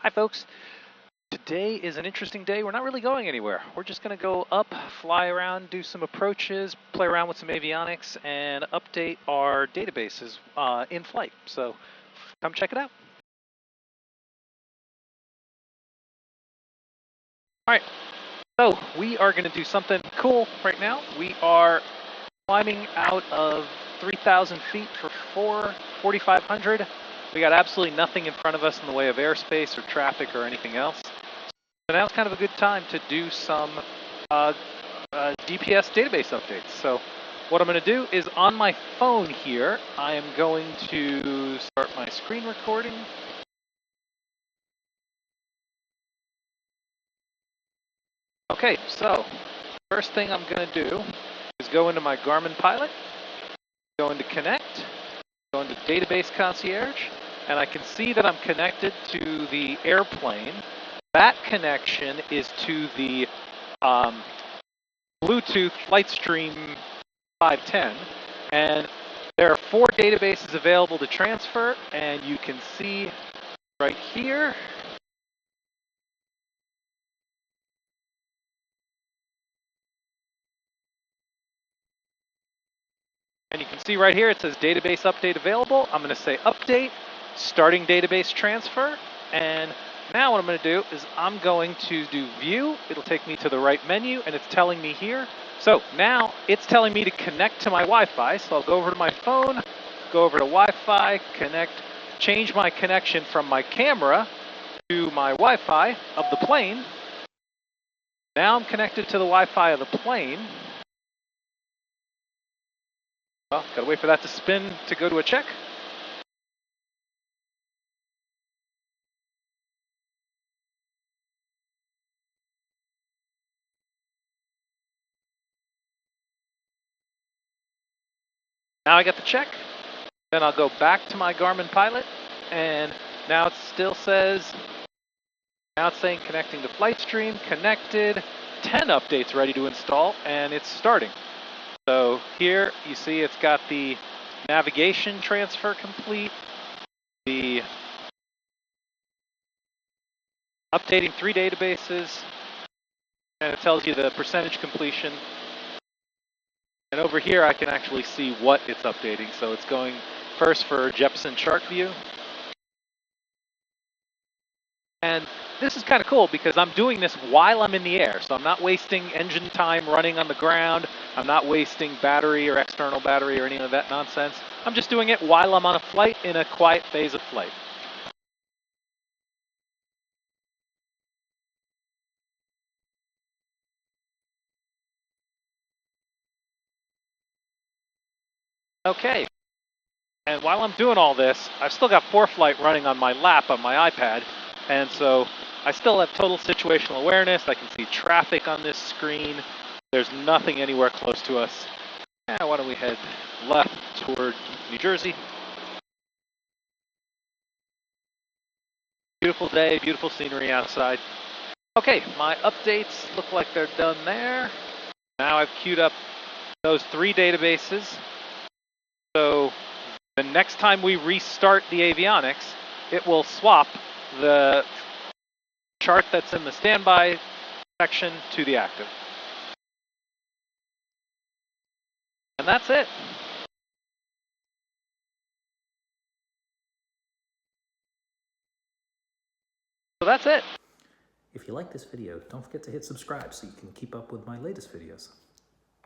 Hi folks, today is an interesting day. We're not really going anywhere. We're just going to go up, fly around, do some approaches, play around with some avionics, and update our databases in flight. So come check it out. All right, so we are going to do something cool right now. We are climbing out of 3,000 feet for 4,500. We got absolutely nothing in front of us in the way of airspace or traffic or anything else. So now it's kind of a good time to do some DPS database updates. So what I'm going to do is on my phone here, I am going to start my screen recording. Okay, so first thing I'm going to do is go into my Garmin Pilot, go into Connect, go into Database Concierge, and I can see that I'm connected to the airplane. That connection is to the Bluetooth FlightStream 510, and there are 4 databases available to transfer, and you can see right here. And you can see right here it says database update available. I'm going to say update, starting database transfer, and now what I'm going to do is I'm going to do view. It'll take me to the right menu, and it's telling me here. So now it's telling me to connect to my Wi-Fi. So I'll go over to my phone, go over to Wi-Fi, connect, change my connection from my camera to my Wi-Fi of the plane. Now I'm connected to the Wi-Fi of the plane. Well, gotta wait for that to spin to go to a check. Now I get the check. Then I'll go back to my Garmin Pilot, and now it still says, now it's saying connecting to FlightStream, connected, 10 updates ready to install, and it's starting. So here you see it's got the navigation transfer complete, the updating 3 databases, and it tells you the percentage completion. And over here I can actually see what it's updating. So it's going first for Jeppesen chart view. And this is kind of cool because I'm doing this while I'm in the air. So I'm not wasting engine time running on the ground. I'm not wasting battery or external battery or any of that nonsense. I'm just doing it while I'm on a flight in a quiet phase of flight. Okay. And while I'm doing all this, I've still got ForeFlight running on my lap on my iPad. And so I still have total situational awareness. I can see traffic on this screen. There's nothing anywhere close to us. Why don't we head left toward New Jersey. Beautiful day, beautiful scenery outside. Okay, my updates look like they're done there. Now I've queued up those 3 databases. So the next time we restart the avionics, it will swap the chart that's in the standby section to the active. And that's it. So that's it. If you like this video, don't forget to hit subscribe so you can keep up with my latest videos.